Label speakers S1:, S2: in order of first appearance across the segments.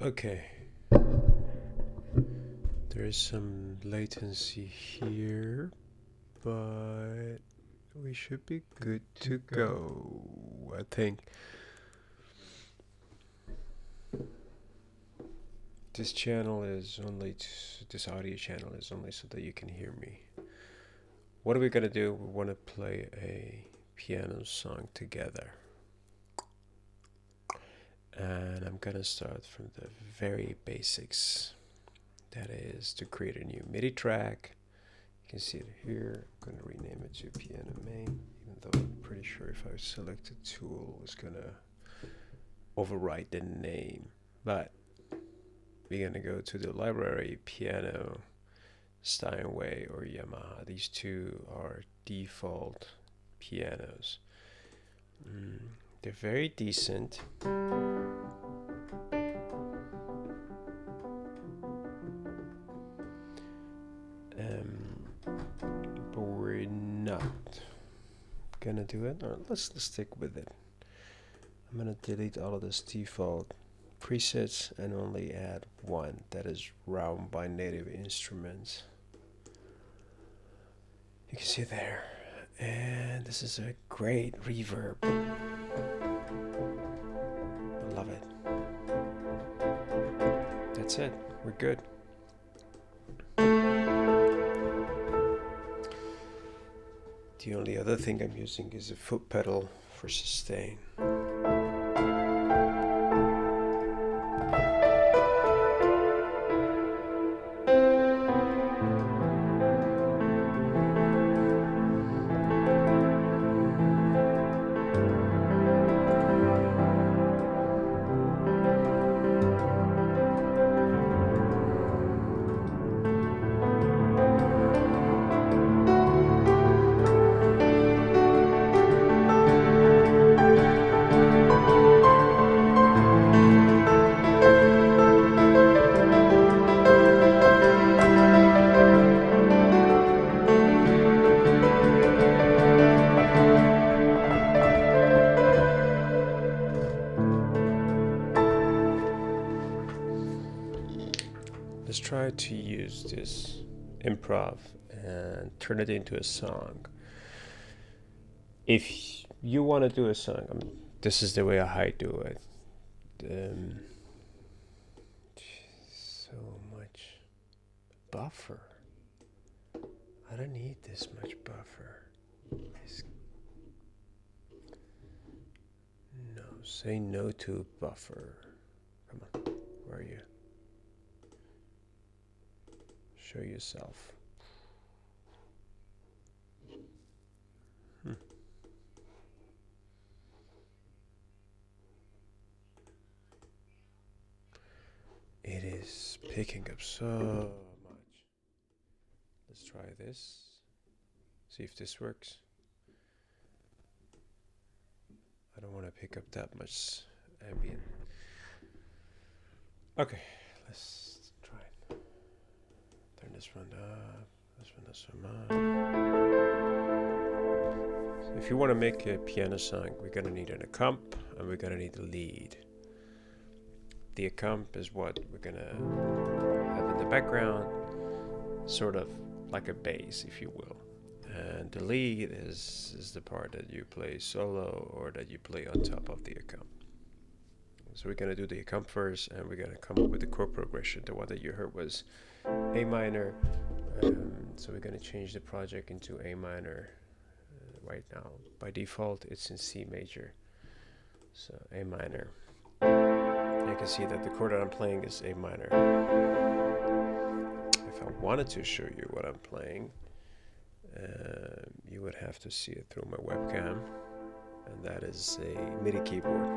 S1: Okay, there is some latency here, but we should be good to go, I think. This channel is only, this audio channel is only so that you can hear me. What are we gonna do? We wanna play a piano song together. And I'm gonna start from the very basics. That is to create a new MIDI track. You can see it here. I'm gonna rename it to piano main, even though I'm pretty sure if I select a tool, it's gonna overwrite the name. But we're gonna go to the library piano, Steinway or Yamaha. These two are default pianos. They're very decent. But we're not gonna do it. Or let's stick with it. I'm gonna delete all of this default presets and only add one, that is Round by Native Instruments. You can see there, and this is a great reverb. I love it. That's it, we're good. The only other thing I'm using is a foot pedal for sustain. Let's try to use this improv and turn it into a song. If you want to do a song, this is the way I do it. So much buffer. I don't need this much buffer. No, say no to buffer. Come on, where are you? Show yourself. It is picking up so much. Let's try this. See if this works. I don't want to pick up that much ambient. Okay, let's try it. Turn this one up. This one not so much. So if you want to make a piano song, we're gonna need an accomp and we're gonna need a lead. The accomp is what we're gonna have in the background, sort of like a bass, if you will. And the lead is the part that you play solo or that you play on top of the accomp. So we're gonna do the accomp first, and we're gonna come up with the chord progression. The one that you heard was A minor. So we're gonna change the project into A minor right now. By default, it's in C major. So A minor. You can see that the chord that I'm playing is A minor. If I wanted to show you what I'm playing, you would have to see it through my webcam, and that is a MIDI keyboard,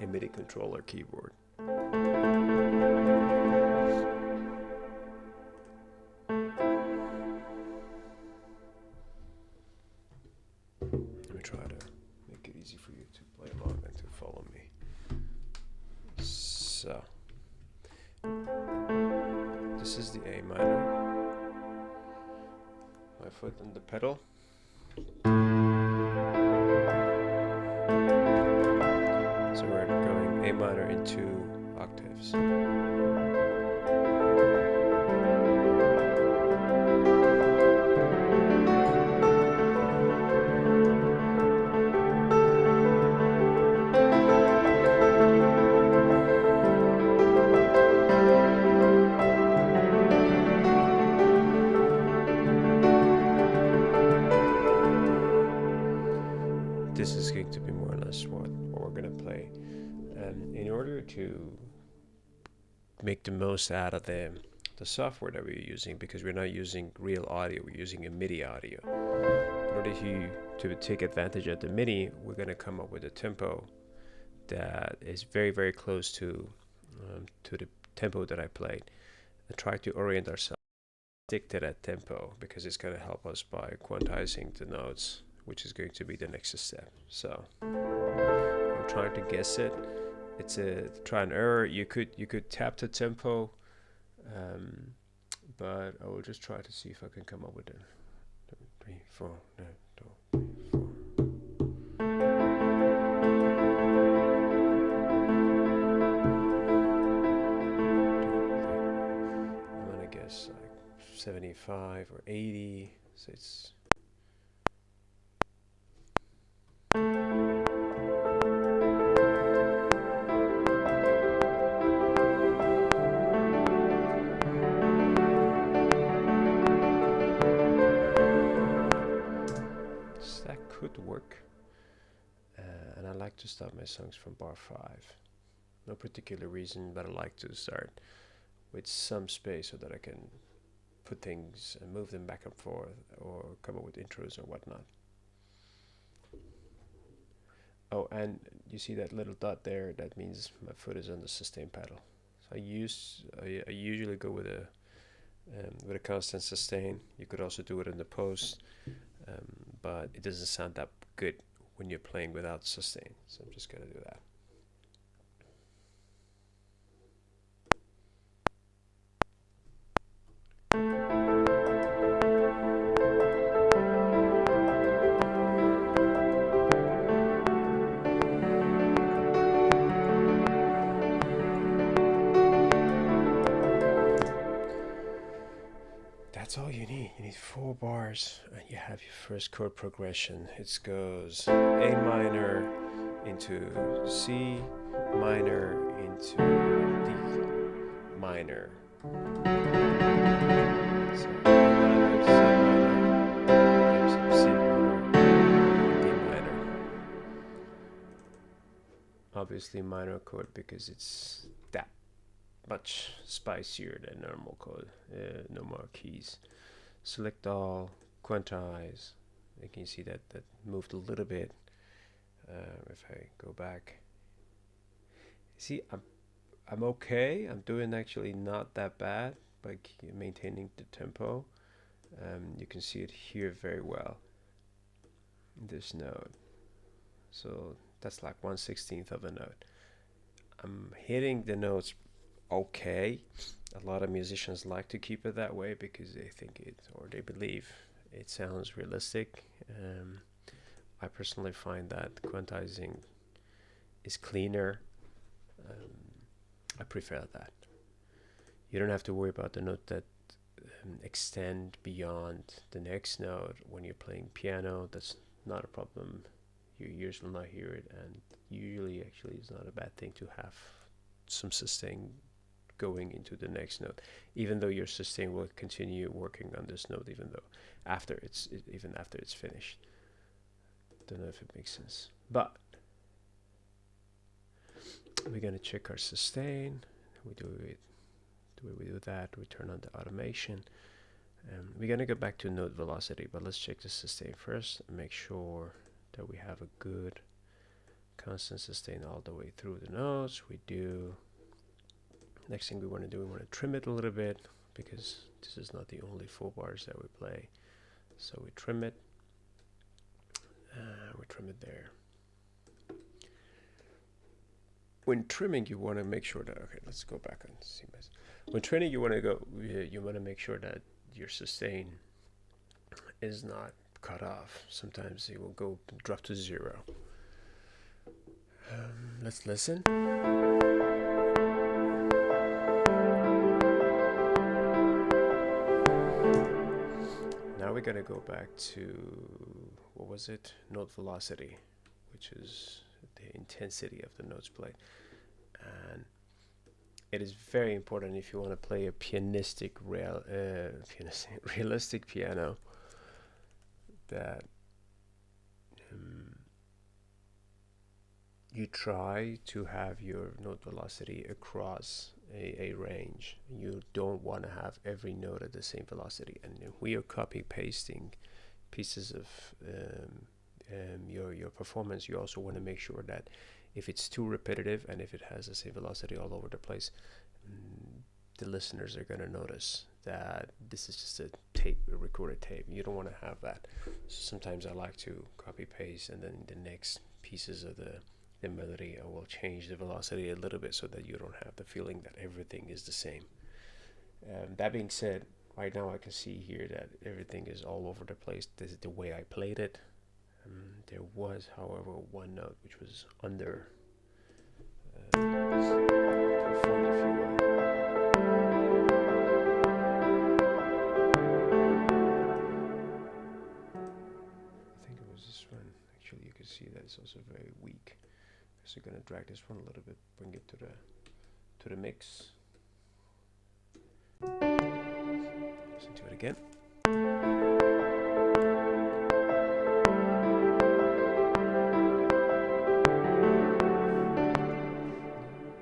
S1: a MIDI controller keyboard. Let me try to make it easy for you to play along and to follow me. So, this is the A minor. My foot on the pedal. So we're going A minor into octaves. This is going to be more or less what we're going to play. In order to make the most out of the software that we're using, because we're not using real audio, we're using a MIDI audio. In order to take advantage of the MIDI, we're going to come up with a tempo that is very, very close to the tempo that I played, and try to orient ourselves, stick to that tempo, because it's going to help us by quantizing the notes, which is going to be the next step. So I'm trying to guess it. It's a try and error. You could tap the tempo, but I will just try to see if I can come up with it. 2, 3, 4, 9, 2, 3, 4. I'm gonna guess like 75 or 80. So it's could work, and I like to start my songs from bar 5. No particular reason, but I like to start with some space so that I can put things and move them back and forth, or come up with intros or whatnot. Oh, and you see that little dot there? That means my foot is on the sustain pedal. So I usually go with a constant sustain. You could also do it in the post. But it doesn't sound that good when you're playing without sustain. So I'm just going to do that. That's all you need. You need 4 bars, and you have your first chord progression. It goes A minor into C minor into D minor. So A minor, C minor, C minor, D minor. Obviously minor chord because it's that much spicier than normal chord, no more keys. Select all, quantize. You can see that moved a little bit. If I go back, see, I'm okay. I'm doing actually not that bad by maintaining the tempo. You can see it here very well in this note. So that's like 1/16 of a note. I'm hitting the notes okay. A lot of musicians like to keep it that way because they think it, or they believe it sounds realistic. I personally find that quantizing is cleaner. I prefer that. You don't have to worry about the note that extend beyond the next note when you're playing piano. That's not a problem. Your ears will not hear it, and usually actually it's not a bad thing to have some sustain going into the next note, even though your sustain will continue working on this note even after it's finished. Don't know if it makes sense, but we're gonna check our sustain. We do that. We turn on the automation. We're gonna go back to note velocity, but let's check the sustain first and make sure that we have a good constant sustain all the way through the notes. We do. Next thing we want to do, we want to trim it a little bit because this is not the only 4 bars that we play. So we trim it. We trim it there. When trimming, you want to make sure that, okay, let's go back and see this. When trimming, you want to make sure that your sustain is not cut off. Sometimes it will drop to 0. Let's listen. going to go back to, what was it? Note velocity, which is the intensity of the notes played. And it is very important if you want to play a realistic piano that you try to have your note velocity across a range. You don't want to have every note at the same velocity. And if we are copy pasting pieces of your performance, you also want to make sure that if it's too repetitive and if it has the same velocity all over the place, the listeners are going to notice that this is just a recorded tape. You don't want to have that. So sometimes I like to copy paste, and then the next pieces of the melody I will change the velocity a little bit so that you don't have the feeling that everything is the same. That being said, right now I can see here that everything is all over the place. This is the way I played it. There was, however, one note which was under performed, if you will. I think it was this one. Actually, you can see that it's also very weak. So you're gonna drag this one a little bit, bring it to the mix. Listen to it again.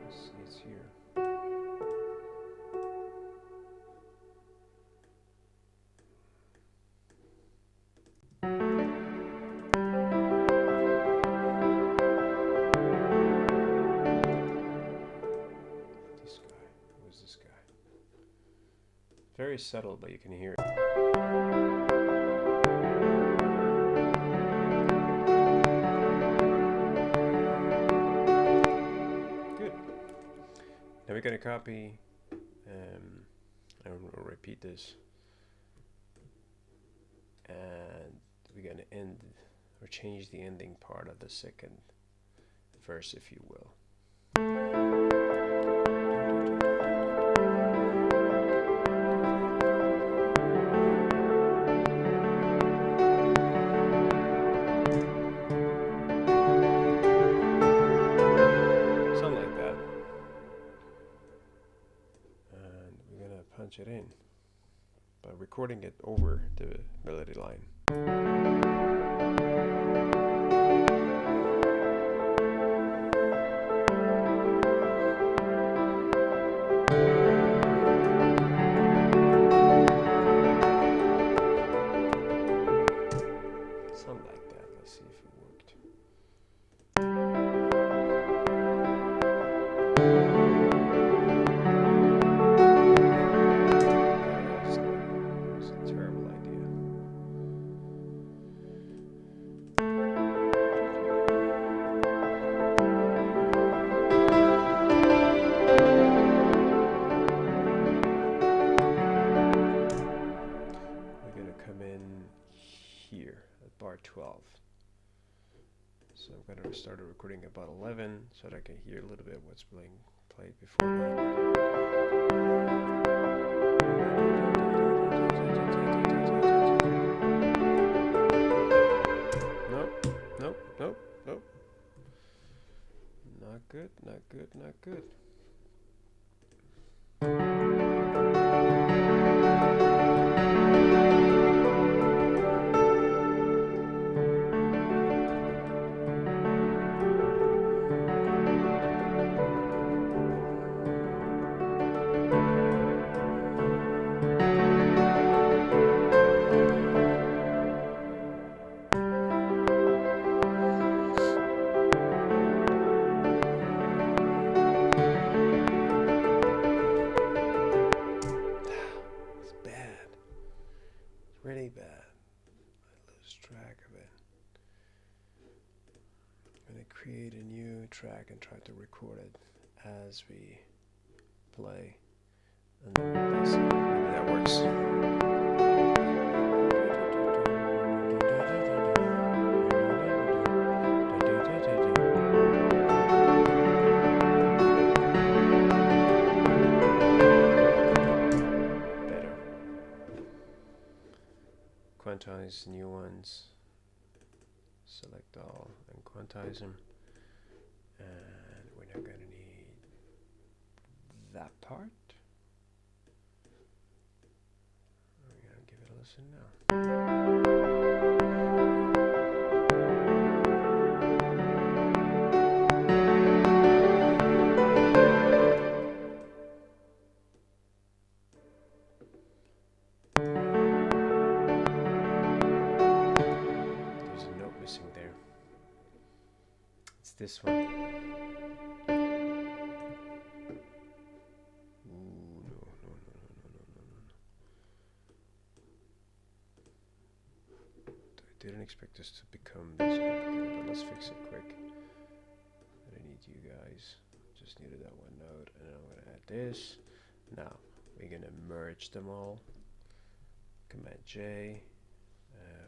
S1: Let's see, it's here. Very subtle, but you can hear it. Good. Now we're going to copy, and we'll repeat this, and we're going to end or change the ending part of the second verse, if you will. Punch it in by recording it over the melody line. Something like that. Let's see if it worked. Bar 12. So I'm going to start recording about 11 so that I can hear a little bit what's being played before that. Nope. Not good. Really bad. I lose track of it. I'm going to create a new track and try to record it as we play. And then replace it. Maybe that works. settings, new ones, select all and quantize them. And we're not going to need that part. We're going to give it a listen now. There's a note missing there. It's this one. Didn't expect this to become this complicated, but let's fix it quick. I don't need you guys. Just needed that one note, and I'm going to add this. Now we're going to merge them all. Command J.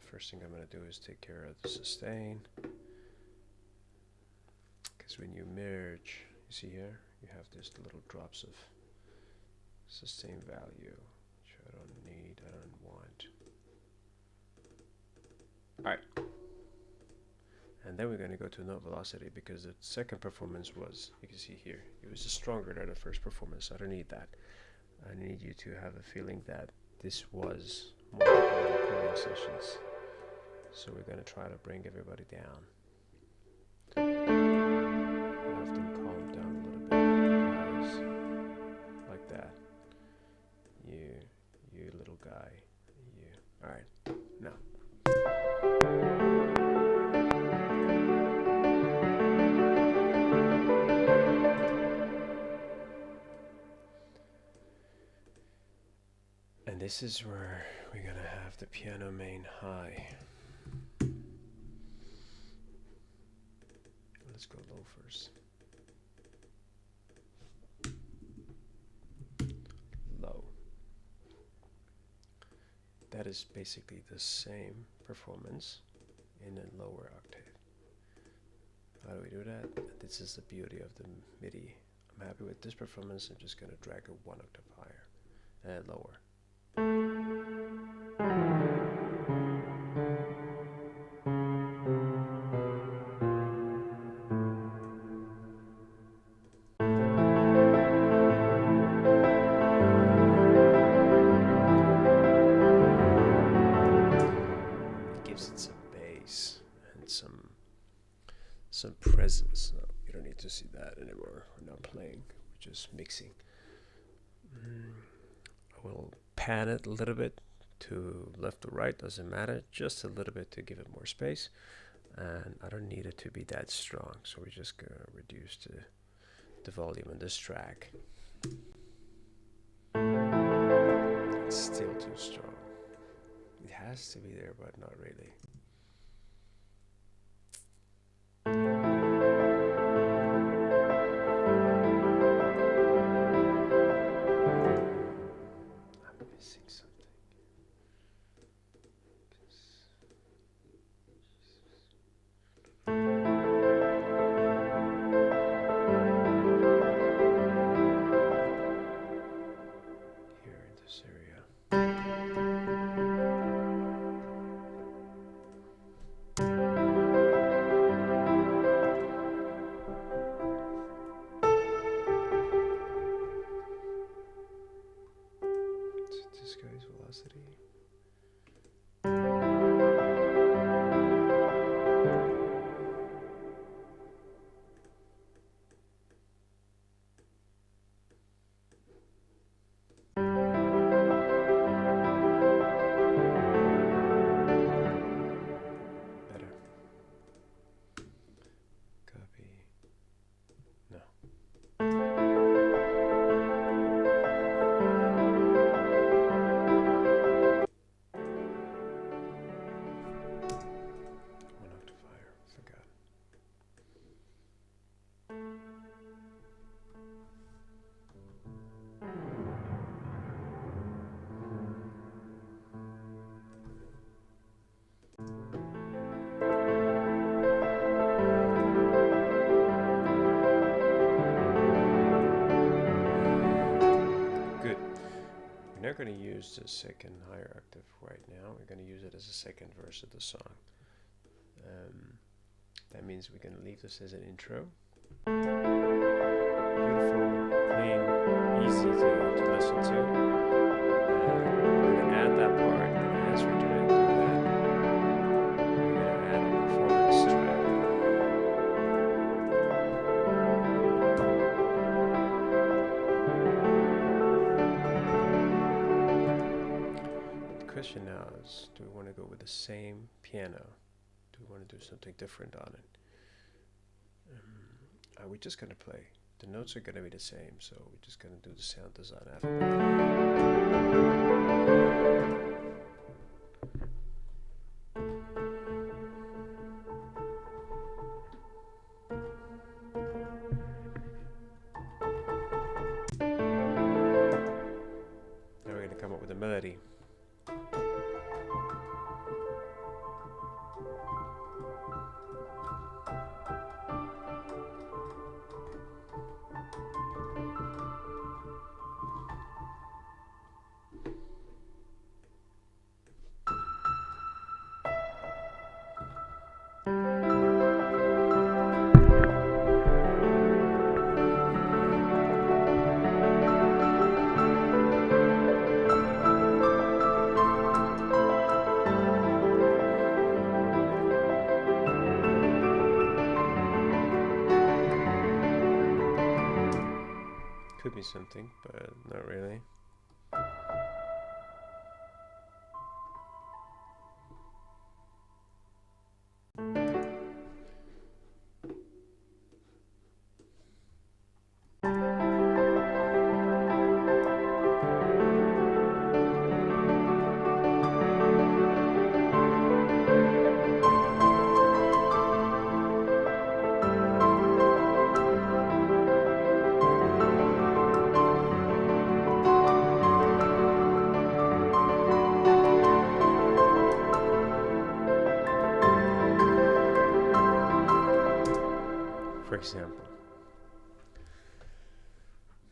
S1: First thing I'm going to do is take care of the sustain. Because when you merge, you see here, you have these little drops of sustain value, which I don't need, I don't want. Alright, and then we're going to go to note velocity, because the second performance was, you can see here, it was stronger than the first performance. I don't need that. I need you to have a feeling that this was more like recording sessions. So we're going to try to bring everybody down. Have them calm down a little bit, guys. Like that. You little guy. You. Alright, now. And this is where we're going to have the piano main high. Let's go low first. Low. That is basically the same performance in a lower octave. How do we do that? This is the beauty of the MIDI. I'm happy with this performance. I'm just going to drag it one octave higher and lower. It gives it some bass and some presence. No, you don't need to see that anymore. We're not playing, we're just mixing. I will pan it a little bit to left or right, doesn't matter, just a little bit to give it more space. And I don't need it to be that strong, so we're just going to reduce the volume on this track. It's still too strong. It has to be there, but not really. I'm missing something. Here in this area. not going to use the second higher octave right now. We're going to use it as a second verse of the song. That means we're going to leave this as an intro. Beautiful, clean, easy to listen to. We're going to add that part, and as we're doing that, we're going to add a performance track. The question now is, do we want to go with the same piano? Do we want to do something different on it? Are we just going to play? The notes are going to be the same, so we're just going to do the sound design after. Now we're going to come up with a melody. Could be something, but not really. For example.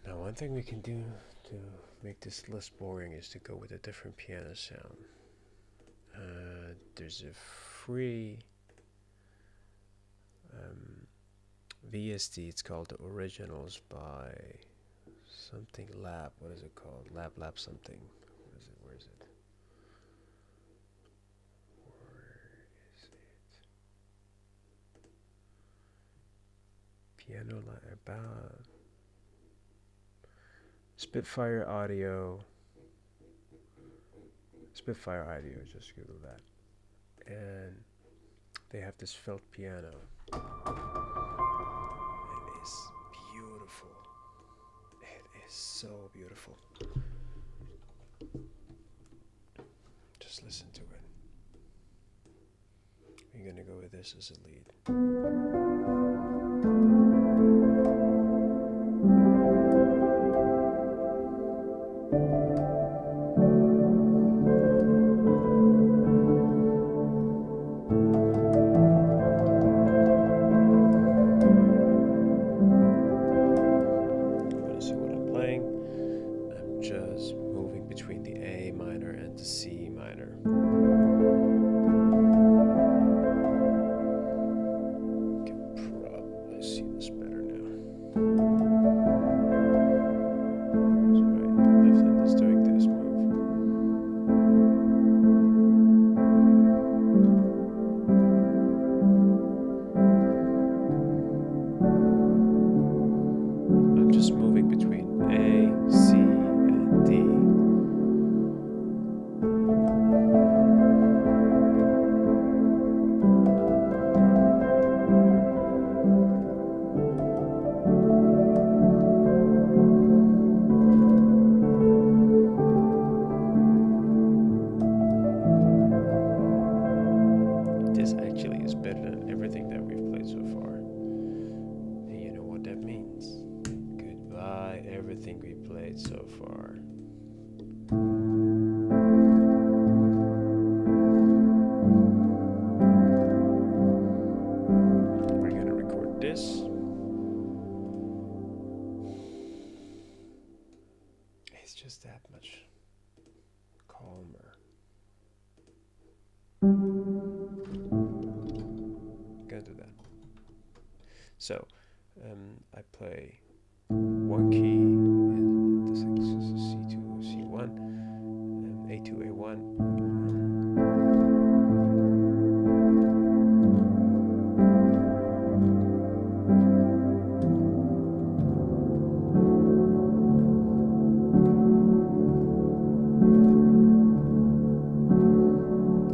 S1: Now, one thing we can do to make this less boring is to go with a different piano sound. There's a free VST, it's called The Originals by something Lab. What is it called? Lab something. Where is it? Where is it? Piano about Spitfire Audio, just Google that, and they have this felt piano. It is beautiful. It is so beautiful. Just listen to it. We're gonna go with this as a lead. So far. We're going to record this. It's just that much calmer. Gonna do that. So I play one key in this is C2 or C1, A2, A1.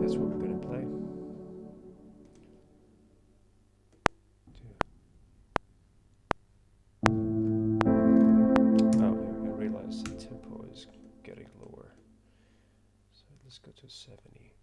S1: That's what we're gonna play. Oh, I realized the tempo is getting lower. So let's go to 70.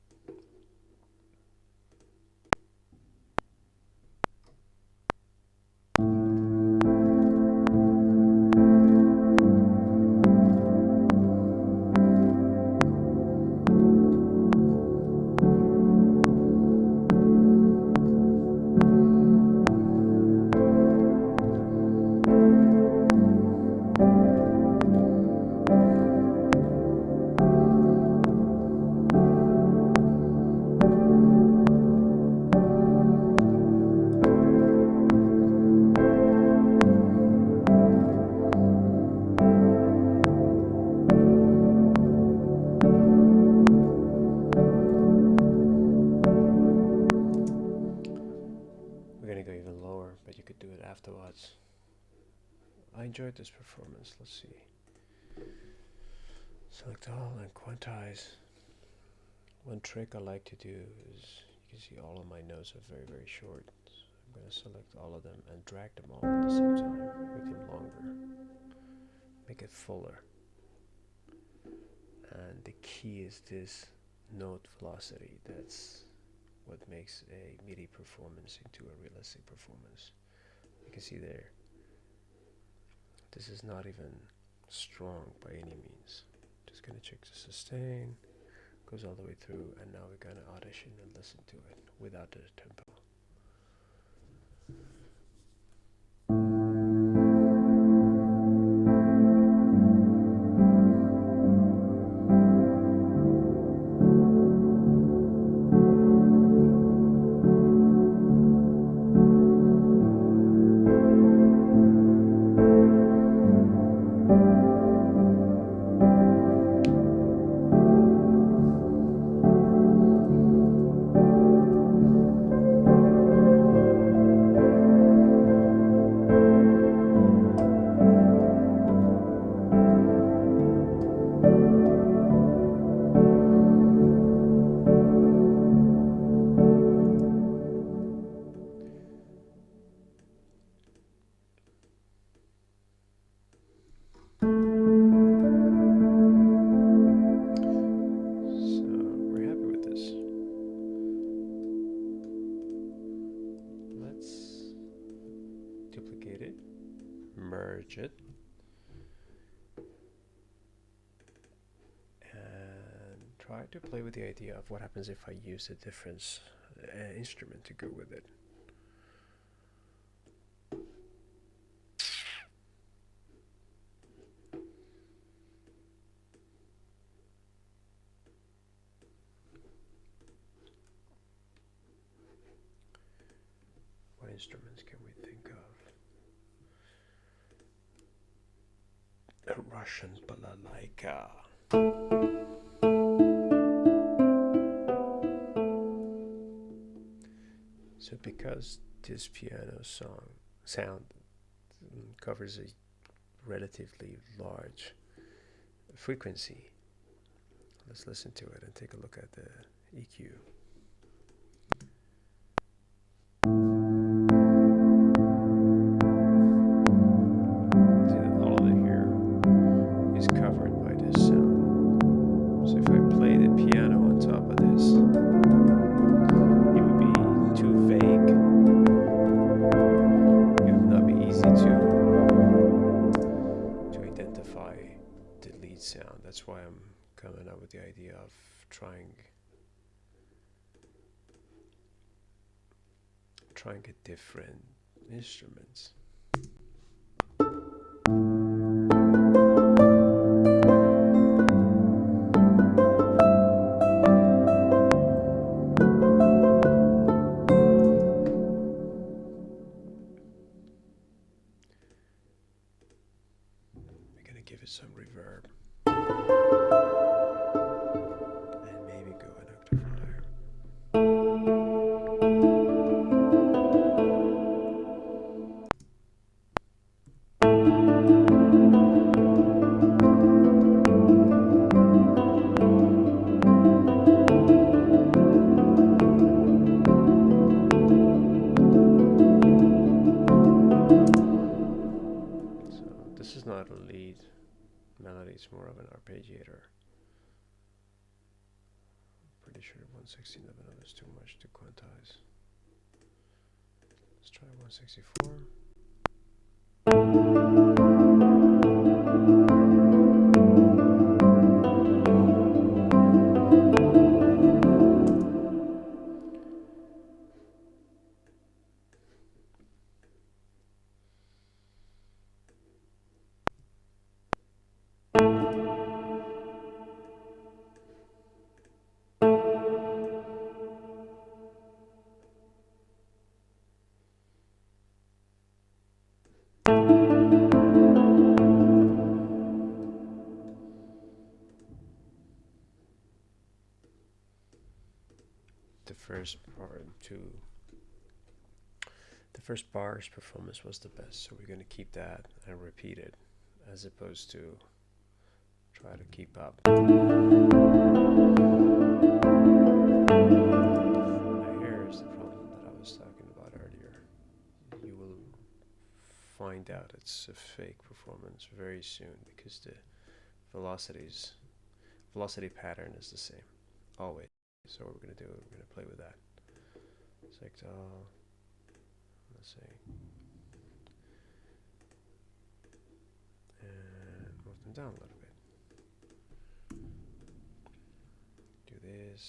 S1: We're gonna go even lower, but you could do it afterwards. I enjoyed this performance. Let's see. Select all and quantize. One trick I like to do is, you can see all of my notes are very, very short. So I'm going to select all of them and drag them all at the same time. Make them longer. Make it fuller. And the key is this note velocity. That's what makes a MIDI performance into a realistic performance. You can see there, this is not even strong by any means. Just going to check the sustain. Goes all the way through, and now we're going to audition and listen to it without the tempo. Merge it and try to play with the idea of what happens if I use a different instrument to go with it. What instruments can we think of? A Russian balalaika. So because this piano sound covers a relatively large frequency, let's listen to it and take a look at the EQ. That's why I'm coming up with the idea of trying a different instruments. give it some reverb. And maybe go an octave higher. Not a lead melody, it's more of an arpeggiator. Pretty sure 116 of another is too much to quantize. Let's try 164. The first bar's performance was the best, so we're going to keep that and repeat it as opposed to try to keep up. Now here's the problem that I was talking about earlier. You will find out it's a fake performance very soon because the velocity pattern is the same always. So what we're going to do, we're going to play with that. Select all. Let's see. And move them down a little bit. Do this.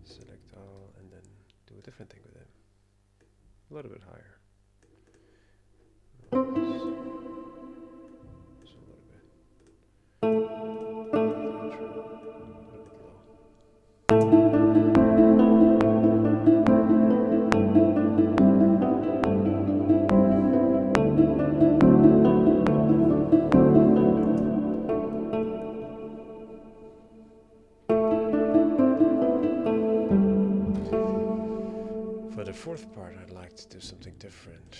S1: Select all, and then do a different thing with it. A little bit higher. Just a little bit. For the fourth part, I'd like to do something different.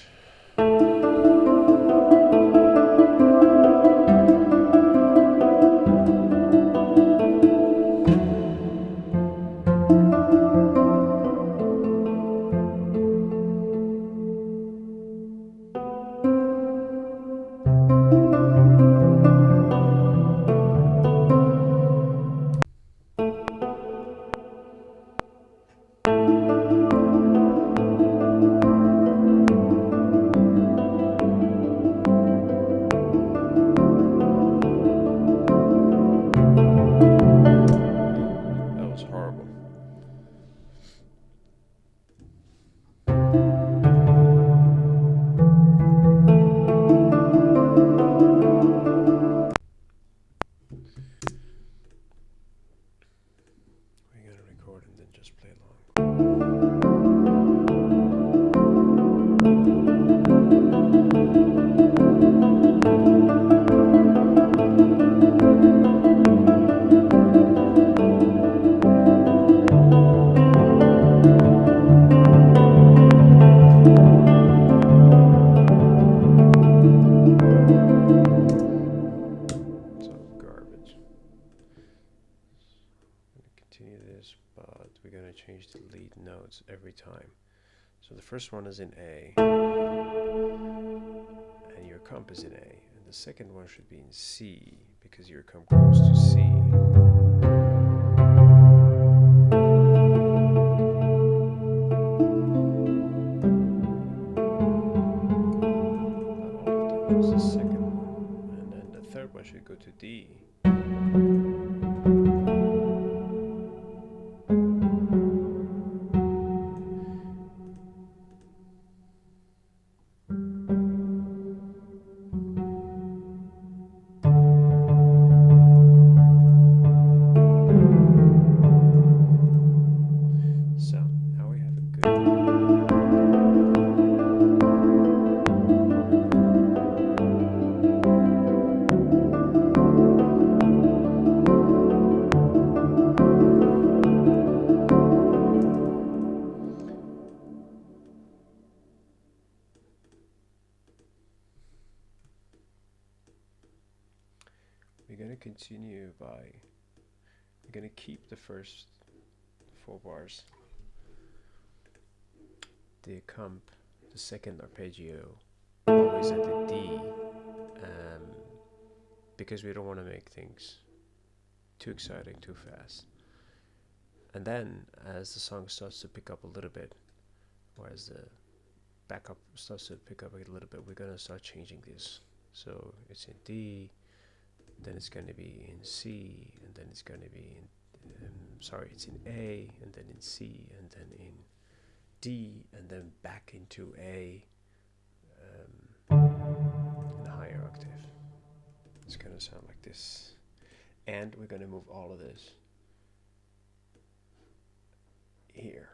S1: Every time. So the first one is in A, and your comp is in A, and the second one should be in C, because your comp goes to C. But all of them was the second one, and then the third one should go to D. we're going to continue by, we're going to keep the first 4 bars. The comp, the second arpeggio, always at the D, because we don't want to make things too exciting too fast. And then as the song starts to pick up a little bit, or as the backup starts to pick up a little bit, we're going to start changing this. So it's in D, then it's going to be in C, and then it's going to be in, it's in A, and then in C, and then in D, and then back into A, in a higher octave. It's going to sound like this. And we're going to move all of this here.